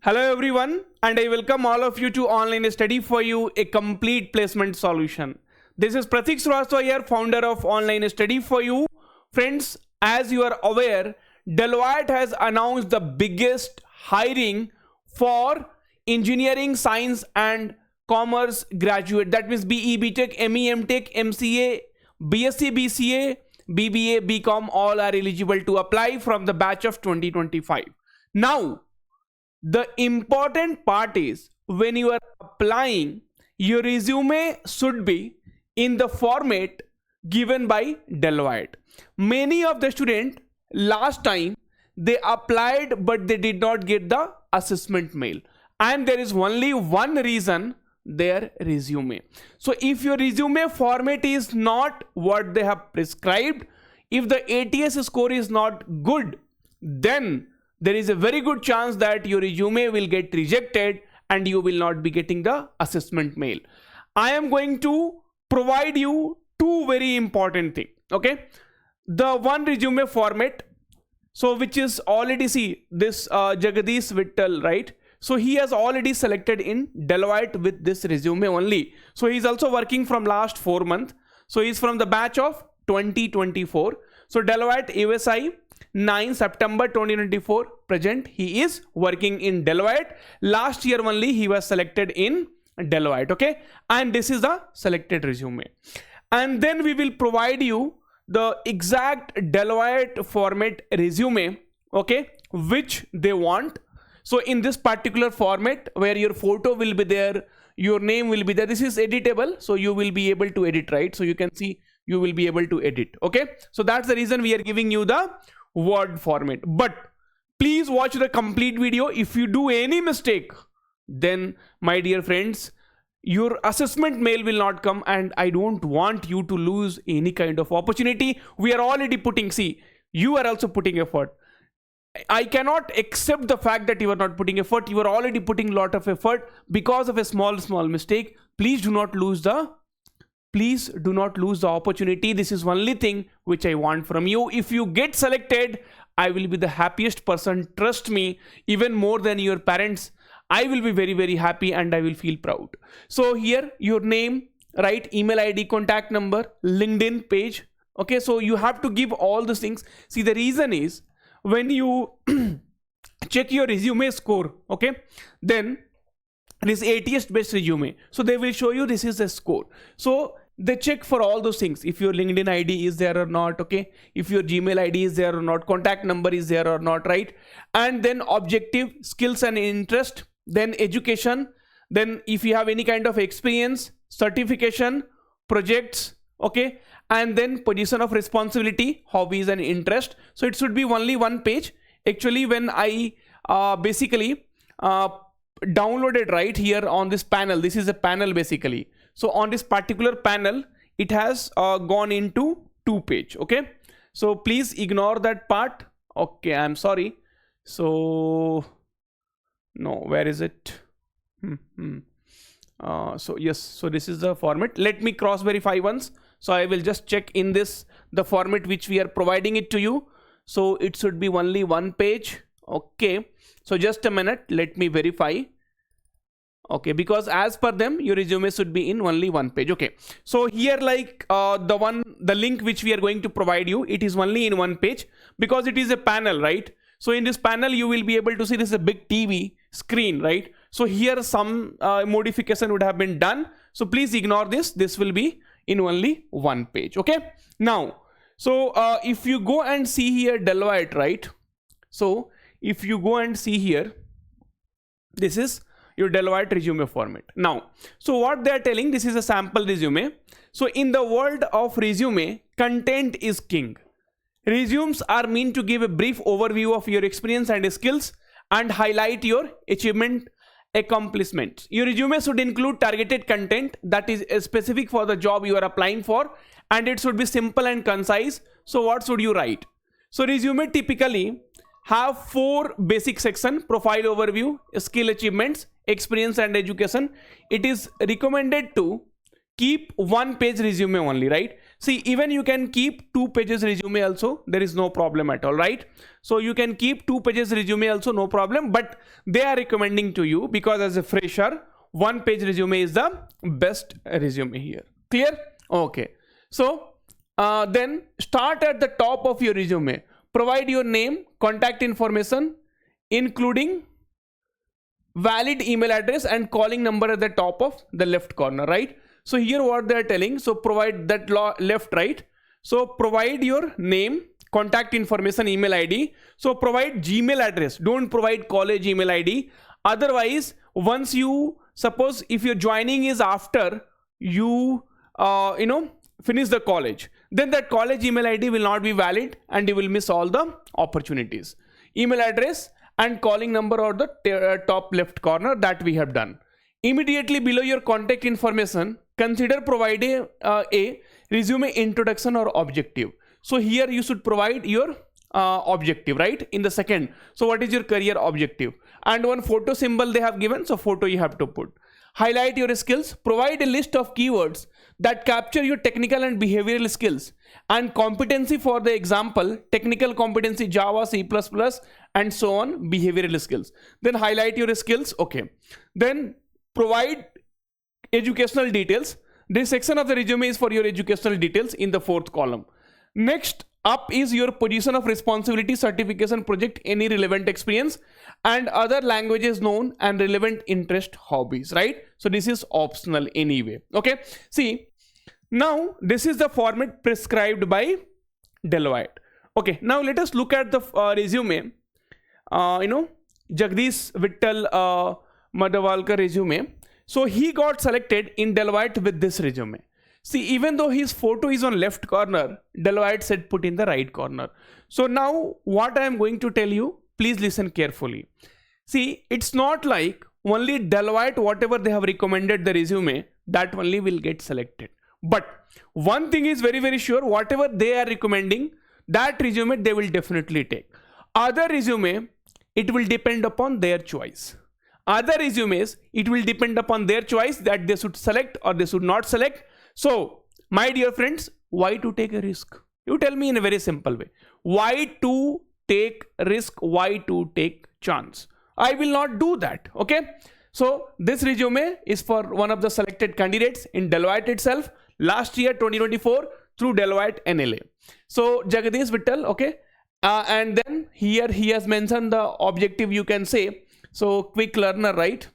Hello everyone, and I welcome all of you to Online Study for You, a complete placement solution. This is Pratik Srivastava here, founder of Online Study for You. Friends, as you are aware, Deloitte has announced the biggest hiring for engineering, science and commerce graduate. That means BE, BTech, ME, MTech, MCA, BSc, BCA, BBA, BCom, all are eligible to apply from the batch of 2025. Now, the important part is when you are applying, your resume should be in the format given by Deloitte. Many of the students last time they applied but they did not get the assessment mail, and there is only one reason: their resume. So if your resume format is not what they have prescribed, if the ATS score is not good, then there is a very good chance that your resume will get rejected and you will not be getting the assessment mail. I am going to provide you two very important things. Okay, the one resume format, so which is already, see this Jagadish Vittal, right? So he has already selected in Deloitte with this resume only. So he is also working from last 4 months. So he is from the batch of 2024. So Deloitte USI 9 September 2024 present, he is working in Deloitte. Last year only he was selected in Deloitte. Okay, and this is the selected resume, and then we will provide you the exact Deloitte format resume, okay, which they want. So in this particular format where your photo will be there, your name will be there, this is editable, so you will be able to edit, right? So you can see you will be able to edit. Okay, so that's the reason we are giving you the Word format. But please watch the complete video. If you do any mistake, then my dear friends, your assessment mail will not come, and I don't want you to lose any kind of opportunity. We are already putting, see, you are also putting effort. I cannot accept the fact that you are not putting effort. You are already putting a lot of effort because of a small mistake. Please do not lose the opportunity. This is only thing which I want from you. If you get selected, I will be the happiest person. Trust me, even more than your parents. I will be very happy and I will feel proud. So here, your name, right, email ID, contact number, LinkedIn page. Okay, so you have to give all these things. See, the reason is when you check your resume score, okay, then this ATS based resume, so they will show you this is the score. So they check for all those things, if your LinkedIn ID is there or not, okay, if your Gmail ID is there or not, contact number is there or not, right? And then objective, skills and interest, then education, then if you have any kind of experience, certification, projects, okay, and then position of responsibility, hobbies and interest. So it should be only one page. Actually, when I basically downloaded right here on this panel, this is a panel basically. So on this particular panel, it has gone into 2 page. Okay, so please ignore that part. Okay, I'm sorry. So no, where is it? So yes, so this is the format. Let me cross verify once. So I will just check in this the format which we are providing it to you. So it should be only 1 page. Okay, so just a minute, let me verify. Okay, because as per them, your resume should be in only 1 page. Okay, so here, like the link which we are going to provide you, it is only in 1 page because it is a panel, right? So in this panel, you will be able to see this is a big TV screen, right? So here some modification would have been done. So please ignore this. This will be in only 1 page. Okay, now, so if you go and see here Deloitte, right? So if you go and see here, this is your Deloitte resume format. Now, so what they are telling, this is a sample resume. So in the world of resume, content is king. Resumes are meant to give a brief overview of your experience and skills and highlight your achievement, accomplishments. Your resume should include targeted content that is specific for the job you are applying for, and it should be simple and concise. So what should you write? So resume typically have 4 basic sections: profile overview, skill achievements, experience and education. It is recommended to keep 1 page resume only, right? See, even you can keep 2 pages resume also, there is no problem at all, right? So you can keep 2 pages resume also, no problem, but they are recommending to you because as a fresher, 1 page resume is the best resume here. Clear? Okay. So then start at the top of your resume. Provide your name, contact information, including valid email address and calling number at the top of the left corner, right? So here what they are telling, so provide that left, right? So provide your name, contact information, email ID. So provide Gmail address, don't provide college email ID. Otherwise, once you, suppose if your joining is after you finish the college, then that college email ID will not be valid and you will miss all the opportunities. Email address and calling number or the top left corner, that we have done. Immediately below your contact information, consider providing a resume introduction or objective. So here you should provide your objective, right? In the second, so what is your career objective? And one photo symbol they have given, so photo you have to put. Highlight your skills, provide a list of keywords that capture your technical and behavioral skills and competency. For the example, technical competency Java, C++, and so on, behavioral skills. Then highlight your skills. Okay, then provide educational details. This section of the resume is for your educational details in the 4th column. Next up is your position of responsibility, certification, project, any relevant experience, and other languages known and relevant interest, hobbies, right? So this is optional anyway. Okay, see, now this is the format prescribed by Deloitte. Okay, now let us look at the resume. Jagdish Vittal Madhavalkar resume. So he got selected in Deloitte with this resume. See, even though his photo is on left corner, Deloitte said put in the right corner. So now what I am going to tell you, please listen carefully. See, it's not like only Deloitte, whatever they have recommended the resume, that only will get selected. But one thing is very, very sure, whatever they are recommending, that resume they will definitely take. Other resume, it will depend upon their choice. Other resumes, it will depend upon their choice that they should select or they should not select. So, my dear friends, why to take a risk? You tell me in a very simple way. Why to take risk? Why to take chance? I will not do that. Okay. So, this resume is for one of the selected candidates in Deloitte itself last year 2024 through Deloitte NLA. So, Jagdish Vittal. Okay. And then here he has mentioned the objective, you can say. So, quick learner, right?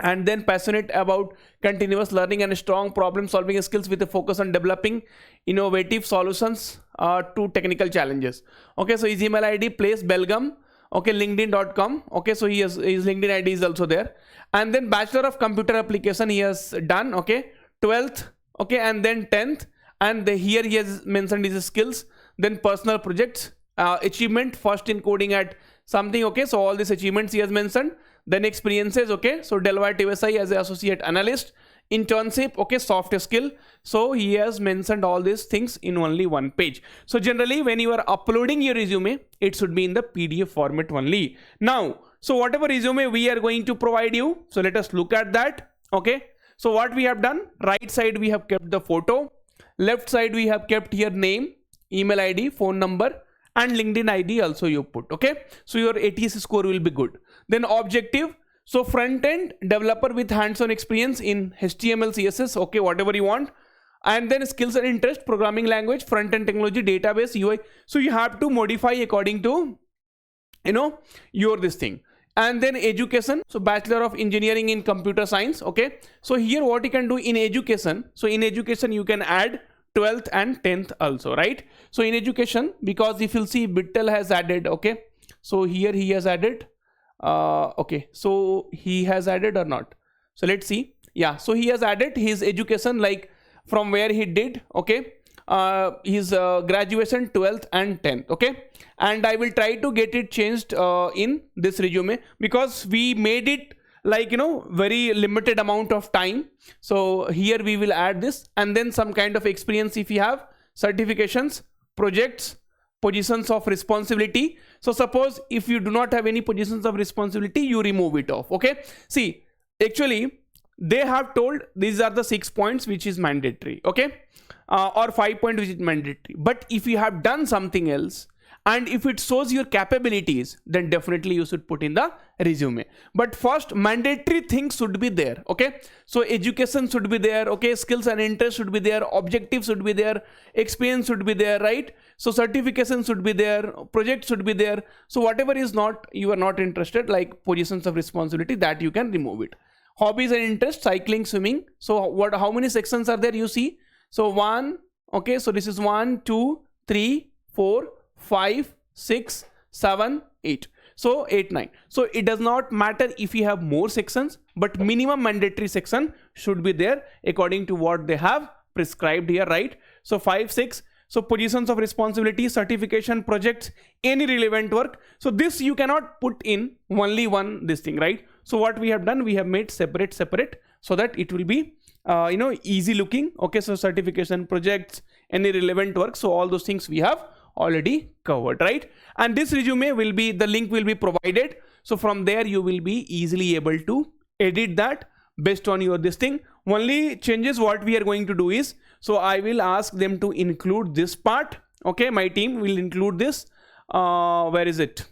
And then passionate about continuous learning and strong problem solving skills with a focus on developing innovative solutions to technical challenges. Okay, so his email ID place Belgium. Okay, linkedin.com. Okay, so his LinkedIn ID is also there. And then Bachelor of Computer Application he has done. Okay, 12th. Okay, and then 10th. And here he has mentioned his skills. Then personal projects, achievement, first in coding at something. Okay, so all these achievements he has mentioned. Then experiences. Okay, so Deloitte USI as an associate analyst, internship. Okay, soft skill. So he has mentioned all these things in only one page. So generally when you are uploading your resume, it should be in the PDF format only. Now, so whatever resume we are going to provide you, so let us look at that. Okay, so what we have done, right side we have kept the photo, left side we have kept here name, email ID, phone number, and LinkedIn ID also you put. Okay, so your ATS score will be good. Then objective, so front end developer with hands-on experience in HTML, CSS, okay, whatever you want. And then skills and interest, programming language, front end technology, database, UI. So you have to modify according to your this thing. And then education, so Bachelor of Engineering in Computer Science. Okay, so here what you can do in education, so in education you can add 12th and 10th also, right? So in education, because if you'll see Vittal has added, okay, so here he has added, okay, so he has added or not? So let's see. Yeah, so he has added his education, like from where he did, okay, his graduation 12th and 10th. Okay, and I will try to get it changed in this resume, because we made it like very limited amount of time. So here we will add this, and then some kind of experience if you have, certifications, projects, positions of responsibility. So suppose if you do not have any positions of responsibility, you remove it off. Okay, see, actually they have told these are the 6 points which is mandatory. Okay, or 5 point which is mandatory. But if you have done something else and if it shows your capabilities, then definitely you should put in the resume. But first, mandatory things should be there. Okay, so education should be there. Okay, skills and interest should be there, objectives should be there, experience should be there, right? So certification should be there, project should be there. So whatever is not, you are not interested, like positions of responsibility, that you can remove it. Hobbies and interests, cycling, swimming. So how many sections are there, you see? So 1, okay, so this is 1, 2, 3, 4, 5, 6, 7, 8. So 8, 9. So it does not matter if you have more sections, but minimum mandatory section should be there according to what they have prescribed here, right? So 5, 6. So positions of responsibility, certification, projects, any relevant work. So this you cannot put in only one this thing, right? So what we have done, we have made separate so that it will be easy looking. Okay, so certification, projects, any relevant work. So all those things we have already covered, right? And this resume will be, the link will be provided. So from there you will be easily able to edit that based on your this thing. Only changes what we are going to do is, so I will ask them to include this part. Okay, my team will include this. Where is it?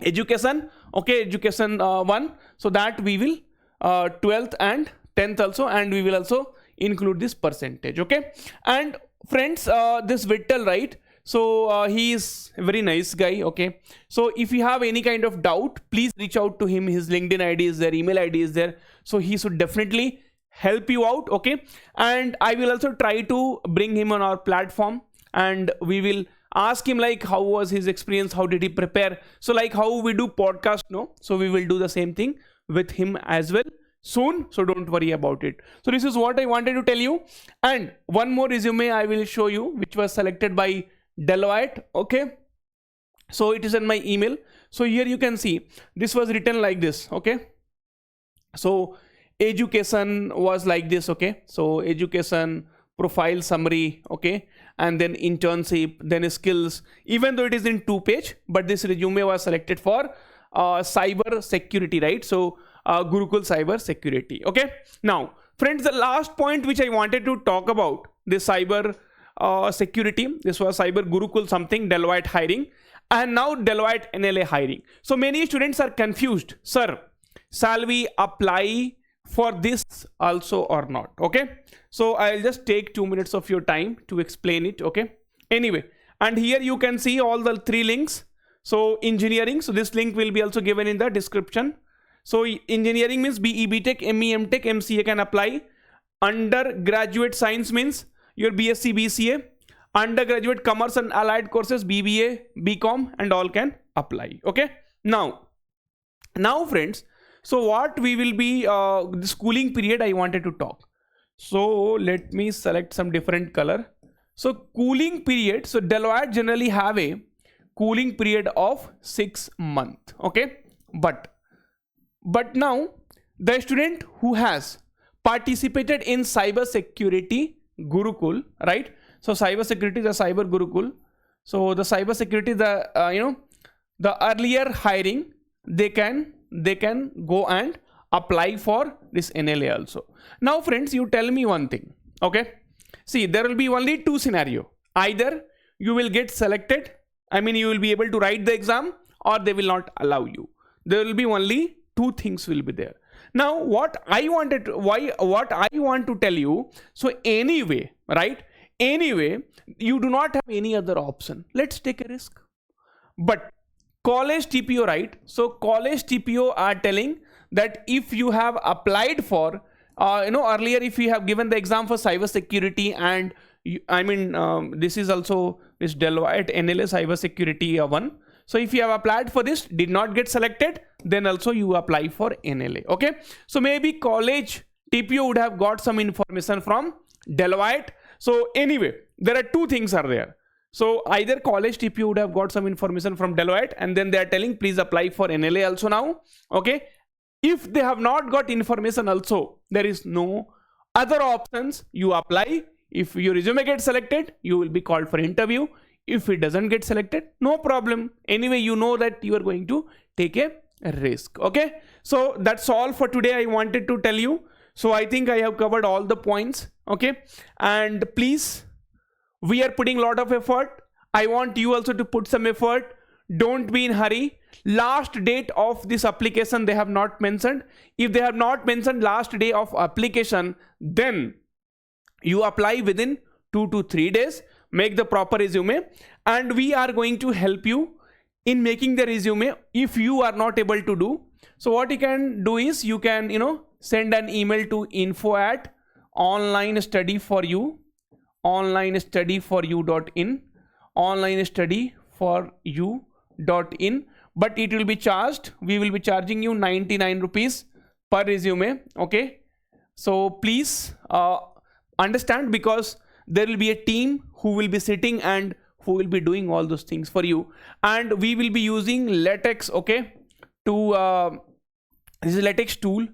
Education. Okay, education 1. So that we will 12th and 10th also, and we will also include this percentage. Okay, and friends, this Vittal, right? So he is a very nice guy. Okay, so if you have any kind of doubt, please reach out to him. His LinkedIn ID is there, email ID is there, so he should definitely help you out. Okay, and I will also try to bring him on our platform, and we will ask him like how was his experience, how did he prepare. So like how we do podcast, no, so we will do the same thing with him as well soon, so don't worry about it. So this is what I wanted to tell you. And one more resume I will show you, which was selected by Deloitte. Okay, so it is in my email. So here you can see this was written like this. Okay, so education was like this. Okay, so education, profile summary, okay, and then internship, then skills, even though it is in 2-page, but this resume was selected for cyber security, right? So Gurukul cyber security. Okay, now friends, the last point which I wanted to talk about, this cyber security, this was cyber Gurukul something, Deloitte hiring, and now Deloitte NLA hiring. So many students are confused, sir, shall we apply for this also or not? Okay, so I'll just take 2 minutes of your time to explain it. Okay, anyway, and here you can see all the 3 links. So engineering, so this link will be also given in the description. So engineering means BE, BTech, ME, MTech, MCA can apply. Undergraduate science means your BSc, BCA. Undergraduate commerce and allied courses, BBA, BCom, and all can apply. Okay, now friends, so what we will be the schooling period I wanted to talk. So let me select some different color. So cooling period, so Deloitte generally have a cooling period of 6 months. Okay, but now the student who has participated in cyber security Gurukul, right? So cyber security, the cyber Gurukul. So the cyber security, the the earlier hiring, they can go and apply for this NLA also. Now friends, you tell me one thing. Okay, see, there will be only 2 scenarios. Either you will get selected, I mean you will be able to write the exam, or they will not allow you. There will be only 2 things will be there. Now what I want to tell you, so anyway, right, anyway you do not have any other option, let's take a risk. But college TPO, right, so college TPO are telling that if you have applied for earlier, if you have given the exam for cyber security, and this is also this Deloitte NLA cyber security one. So if you have applied for this, did not get selected, then also you apply for NLA. Okay, so maybe college TPO would have got some information from Deloitte. So anyway, there are 2 things are there. So either college TPO would have got some information from Deloitte, and then they are telling please apply for NLA also now. Okay, if they have not got information also, there is no other options, you apply. If your resume gets selected, you will be called for interview. If it doesn't get selected, no problem. Anyway, you know that you are going to take a risk. Okay, so that's all for today I wanted to tell you. So I think I have covered all the points. Okay, and please, we are putting a lot of effort. I want you also to put some effort. Don't be in hurry. Last date of this application they have not mentioned. If they have not mentioned last day of application, then you apply within 2 to 3 days. Make the proper resume, and we are going to help you in making the resume if you are not able to do. So what you can do is you can send an email to info@onlinestudyforyou, onlinestudyforyou.in, onlinestudyforyou.in, but it will be charged. We will be charging you 99 rupees per resume. Okay, so please understand, because there will be a team who will be sitting and who will be doing all those things for you, and we will be using latex, okay, to this is latex tool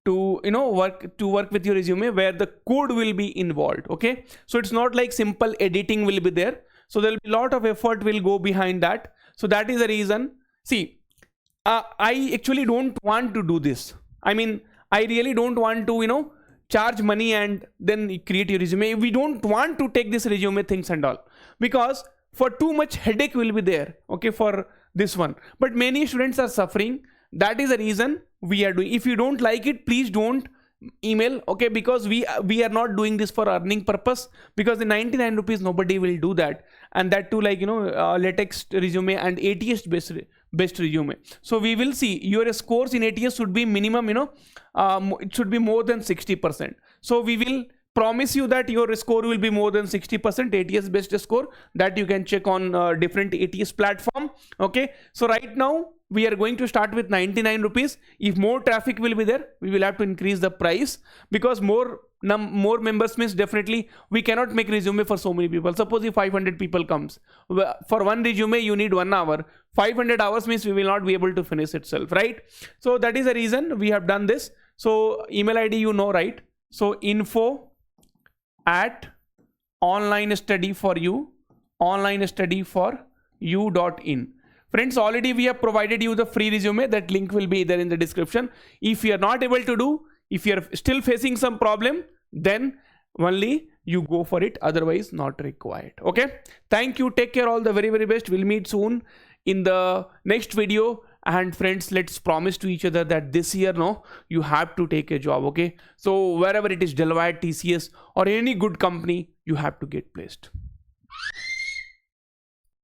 to work with your resume, where the code will be involved. Okay, so it's not like simple editing will be there, so there will be a lot of effort will go behind that. So that is the reason. See, I actually don't want to do this. I mean, I really don't want to charge money and then create your resume. We don't want to take this resume things and all, because for too much headache will be there, okay, for this one. But many students are suffering. That is the reason we are doing. If you don't like it, please don't email, okay, because we are not doing this for earning purpose, because the 99 rupees nobody will do that, and that too, like latex resume and ATS based resume. So we will see your scores in ATS should be minimum, it should be more than 60%. So we will promise you that your score will be more than 60% ATS based score, that you can check on different ATS platform. Okay, so right now we are going to start with 99 rupees. If more traffic will be there, we will have to increase the price, because more members means definitely we cannot make resume for so many people. Suppose if 500 people comes, for one resume you need 1 hour. 500 hours means we will not be able to finish itself, right? So that is the reason we have done this. So email ID right? So info@onlinestudyforyou, onlinestudyforyou.in. Friends, already we have provided you the free resume. That link will be there in the description. If you are not able to do, if you are still facing some problem, then only you go for it, otherwise not required. Okay, thank you, take care, all the very best. We'll meet soon in the next video. And friends, let's promise to each other that this year you have to take a job. Okay, so wherever it is, Deloitte, TCS or any good company, you have to get placed.